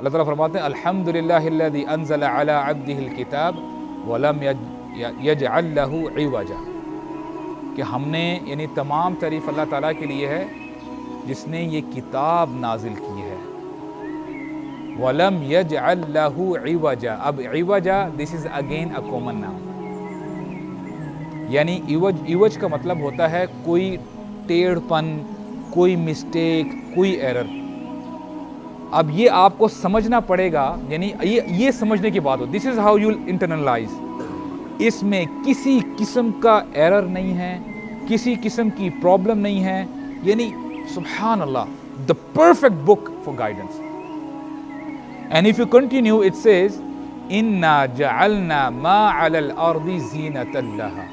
اللہ تعالیٰ فرماتے ہیں الحمدللہ الذی انزل علی عبدہ الکتاب ولم یجعل لہ عوجا، کہ ہم نے یعنی تمام تعریف اللہ تعالیٰ کے لیے ہے جس نے یہ کتاب نازل کی ہے. وَلَمْ يَجْعَلْ لَهُ عِوَجًا. اب عِوَجًا this is again a common noun. یعنی عوج کا مطلب ہوتا ہے کوئی ٹیڑھ پن، کوئی مسٹیک، کوئی ایرر. اب یہ آپ کو سمجھنا پڑے گا، یعنی یہ سمجھنے کی بات ہو. This is how you'll internalize. اس میں کسی قسم کا ایرر نہیں ہے، کسی قسم کی پرابلم نہیں ہے. یعنی سبحان اللہ، the perfect book for guidance. And if you continue, it says, إِنَّا جَعَلْنَا مَا عَلَى الْأَرْضِ زِينَةً لَهَا.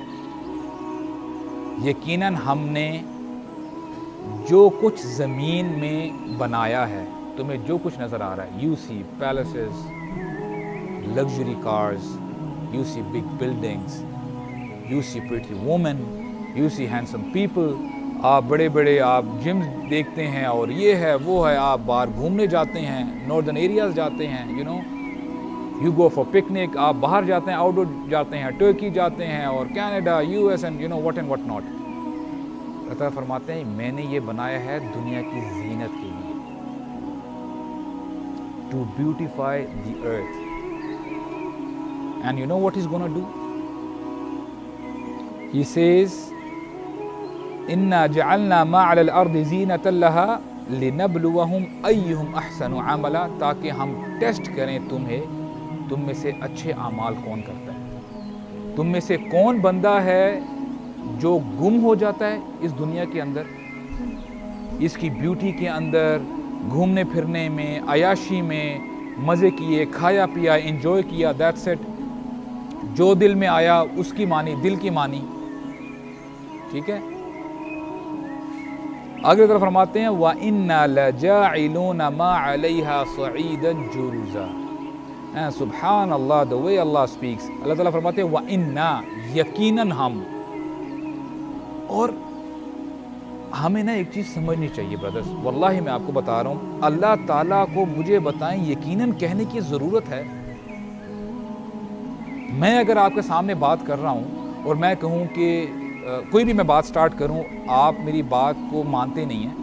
یقیناً ہم نے جو کچھ زمین میں بنایا ہے، تمہیں جو کچھ نظر آ رہا ہے، you see palaces, luxury cars, you see big buildings, you see pretty women, you see handsome people. آپ بڑے بڑے آپ جم دیکھتے ہیں اور یہ ہے وہ ہے، آپ باہر گھومنے جاتے ہیں، ناردرن ایریاز جاتے ہیں، یو گو فار پکنک، آپ باہر جاتے ہیں، آؤٹ ڈور جاتے ہیں، ٹرکی جاتے ہیں اور Canada, U S and what and what not. اللہ تعالیٰ فرماتے ہیں میں نے یہ بنایا ہے دنیا کی زینت کے لیے، to beautify the earth. And you know what is gonna do? He says اِنَّا جَعَلْنَا مَا عَلَى الْأَرْضِ زِينَةً لَهَا لِنَبْلُوَهُمْ أَيُّهُمْ أَحْسَنُ عَمَلًا، تاکہ ہم ٹیسٹ کریں تم میں سے اچھے اعمال کون کرتا ہے. تم میں سے کون بندہ ہے جو گم ہو جاتا ہے اس دنیا کے اندر، اس کی بیوٹی کے اندر، گھومنے پھرنے میں، عیاشی میں، مزے کیے، کھایا پیا، انجوائے کیا، دیٹس اٹ. جو دل میں آیا اس کی مانی، دل کی مانی. ٹھیک ہے. آگے طرف فرماتے ہیں وَإِنَّا لَجَاعِلُونَ مَا عَلَيْهَا صَعِيدًا جُرُزًا. سبحان اللہ، the way Allah speaks. اللہ تعالیٰ فرماتے ہیں وَإِنَّا، یقیناً ہم. اور ہمیں نا ایک چیز سمجھنی چاہیے برادرز، واللہ میں آپ کو بتا رہا ہوں، اللہ تعالیٰ کو مجھے بتائیں یقیناً کہنے کی ضرورت ہے. میں اگر آپ کے سامنے بات کر رہا ہوں اور میں کہوں کہ کوئی بھی میں بات سٹارٹ کروں، آپ میری بات کو مانتے نہیں ہیں،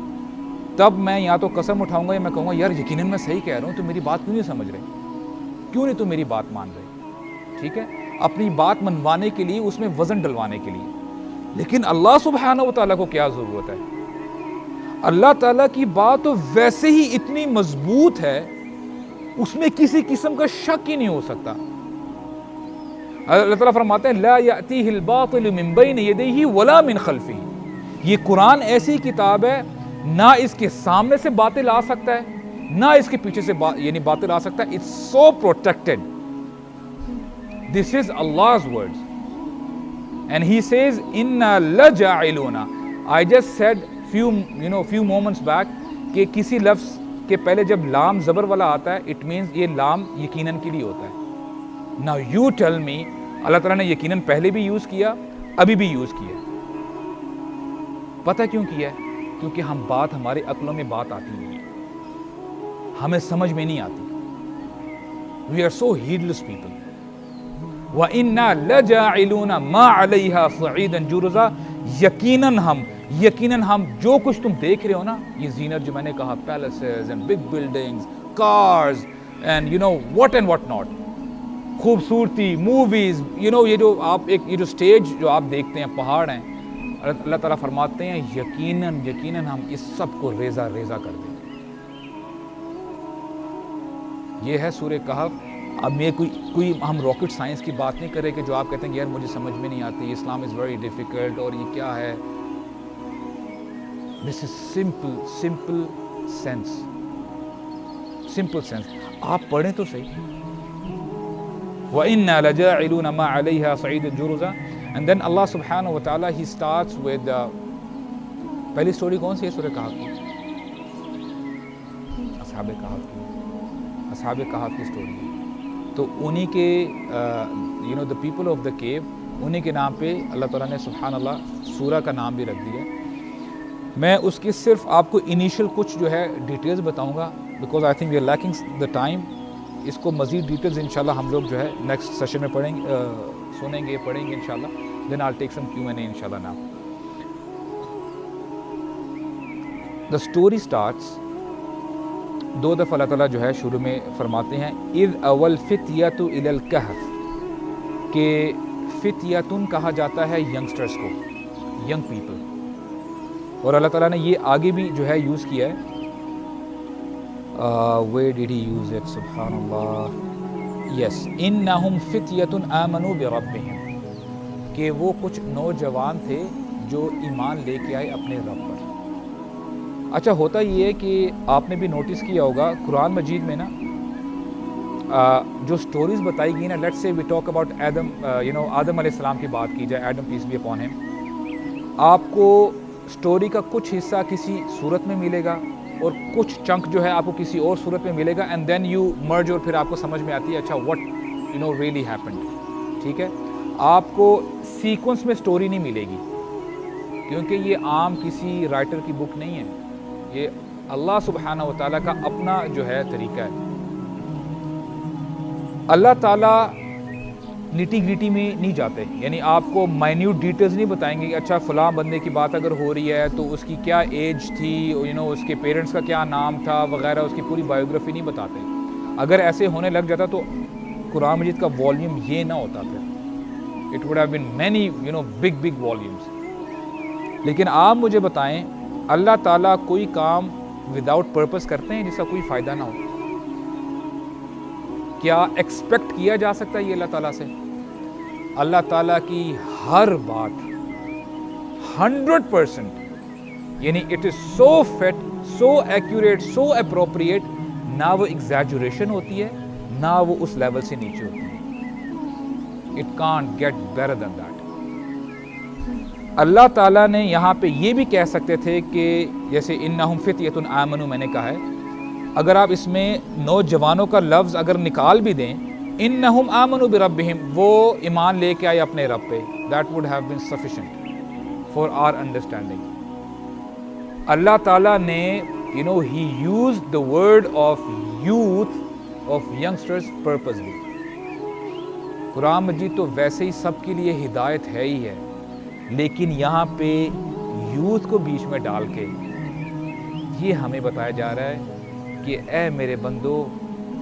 تب میں یا تو قسم اٹھاؤں گا یا میں کہوں گا یار یقیناً میں صحیح کہہ رہا ہوں، تو میری بات کیوں نہیں سمجھ رہے، کیوں نہیں تم میری بات مان رہے. ٹھیک ہے. اپنی بات منوانے کے لیے، اس میں وزن ڈلوانے کے لیے. لیکن اللہ سبحانہ و تعالیٰ کو کیا ضرورت ہے؟ اللہ تعالیٰ کی بات تو ویسے ہی اتنی مضبوط ہے، اس میں کسی قسم کا شک ہی نہیں ہو سکتا. اللہ تعالیٰ فرماتے ہیں لا یأتیہ الباطل من بین یدیہ ولا من خلفہ. یہ قرآن ایسی کتاب ہے، نہ اس کے سامنے سے باطل آ سکتا ہے، نہ اس کے پیچھے سے یعنی باطل آ سکتا ہے. It's so protected. This is Allah's words. And he says inna laja'iluna. I just said few moments back کہ کسی لفظ کے پہلے جب لام زبر والا آتا ہے it means یہ لام یقیناً کے لیے ہوتا ہے. Now you tell me اللہ تعالیٰ نے یقیناً پہلے بھی یوز کیا، ابھی بھی یوز کیا. پتہ کیوں کیا ہے؟ کیونکہ ہمارے عقلوں میں بات آتی نہیں ہے، ہمیں سمجھ میں نہیں آتی. We are so heedless people. وَإِنَّا لَجَاعِلُونَ مَا عَلَيْهَا صَعِيدًا جُرُزًا. یقیناً ہم جو کچھ تم دیکھ رہے ہو نا، یہ زینت جو میں نے کہا، places and big buildings, cars and what and what not, خوبصورتی، موویز، یہ جو آپ یہ جو سٹیج جو آپ دیکھتے ہیں، پہاڑ ہیں، اللہ تعالیٰ فرماتے ہیں یقیناً ہم اس سب کو ریزہ کر دیں گے. یہ ہے سورہ کہف. اب یہ کوئی ہم راکٹ سائنس کی بات نہیں کر رہے کہ جو آپ کہتے ہیں کہ یار مجھے سمجھ میں نہیں آتی، اسلام از ویری ڈیفیکلٹ اور یہ کیا ہے. دس از سمپل سینس. آپ پڑھیں تو صحیح. وَإِنَّا لَجَاعِلُونَ مَا عَلَيْهَا صَعِيدًا جُرُزًا. And then Allah subhanahu wa ta'ala he starts with پہلی سٹوری کون سی ہے سورہ کہف کی؟ اصحاب کہف کی سٹوری ہے. تو انہی کے the people of the cave، انہی کے نام پہ اللہ تعالیٰ نے سبحان اللہ سورہ کا نام بھی رکھ دیا. میں اس کی صرف آپ کو انیشل کچھ جو ہے ڈیٹیلز بتاؤں گا، because I think we are lacking the time. اس کو مزید ڈیٹیلز انشاءاللہ ہم لوگ جو ہے نیکسٹ سیشن میں پڑھیں گے، سنیں گے، پڑھیں گے انشاءاللہ. دین آئی ٹیک سم Q&A انشاءاللہ. ناؤ دا اسٹوری اسٹارٹس، 2 دفعہ اللہ تعالیٰ جو ہے شروع میں فرماتے ہیں اذ اول فتیۃ الی الکہف، کہ فتیتن کہا جاتا ہے ینگسٹرز کو، ینگ پیپل. اور اللہ تعالیٰ نے یہ آگے بھی جو ہے یوز کیا ہے. where did he use it؟ سبحان اللہ. یس، انہم فتیۃ آمنوا بربہم، کہ وہ کچھ نوجوان تھے جو ایمان لے کے آئے اپنے رب پر. اچھا، ہوتا یہ ہے کہ آپ نے بھی نوٹس کیا ہوگا قرآن مجید میں نا جو سٹوریز بتائی گئی نا، let's say we talk about آدم، آدم علیہ السلام کی بات کی جائے، آدم پیس بی اپون ہم، آپ کو سٹوری کا کچھ حصہ کسی صورت میں ملے گا اور کچھ چنک جو ہے آپ کو کسی اور صورت میں ملے گا، اینڈ دین یو مرج، اور پھر آپ کو سمجھ میں آتی ہے اچھا وٹ ریئلی ہیپنڈ. ٹھیک ہے، آپ کو سیکوینس میں سٹوری نہیں ملے گی، کیونکہ یہ عام کسی رائٹر کی بک نہیں ہے، یہ اللہ سبحانہ و تعالیٰ کا اپنا جو ہے طریقہ ہے. اللہ تعالیٰ نٹی گریٹی میں نہیں جاتے، یعنی آپ کو مائنیوٹ ڈیٹیلز نہیں بتائیں گے کہ اچھا فلاں بندے کی بات اگر ہو رہی ہے تو اس کی کیا ایج تھی، اس کے پیرنٹس کا کیا نام تھا وغیرہ، اس کی پوری بایوگرافی نہیں بتاتے. اگر ایسے ہونے لگ جاتا تو قرآن مجید کا والیوم یہ نہ ہوتا، پھر it would have been many big volumes. لیکن آپ مجھے بتائیں، اللہ تعالیٰ کوئی کام وداؤٹ پرپس کرتے ہیں جس کا کوئی فائدہ نہ ہو؟ کیا ایکسپیکٹ کیا جا سکتا ہے یہ اللہ تعالیٰ سے؟ اللہ تعالیٰ کی ہر بات 100%، یعنی it is so fit, so accurate, so appropriate, نہ وہ ایگزیجوریشن ہوتی ہے نہ وہ اس لیول سے نیچے ہوتی ہے. It can't get better than that. اللہ تعالیٰ نے یہاں پہ یہ بھی کہہ سکتے تھے کہ جیسے انہم فتیۃ آمنوا میں نے کہا ہے، اگر آپ اس میں نوجوانوں کا لفظ اگر نکال بھی دیں، انہم آمنوا بربہم، وہ ایمان لے کے آئے اپنے رب پہ، that would have been sufficient for our understanding. اللہ تعالیٰ نے he used the word of youth, of youngsters purposely. قرآن مجید تو ویسے ہی سب کے لیے ہدایت ہے ہی ہے، لیکن یہاں پہ یوتھ کو بیچ میں ڈال کے یہ ہمیں بتایا جا رہا ہے کہ اے میرے بندو،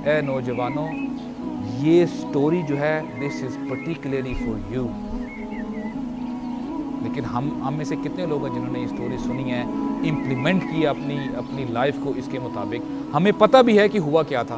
اے نوجوانوں، یہ سٹوری جو ہے دس از پرٹیکولرلی فار یو. لیکن ہم میں سے کتنے لوگ ہیں جنہوں نے یہ سٹوری سنی ہے، امپلیمنٹ کیا اپنی لائف کو اس کے مطابق؟ ہمیں پتہ بھی ہے کہ ہوا کیا تھا،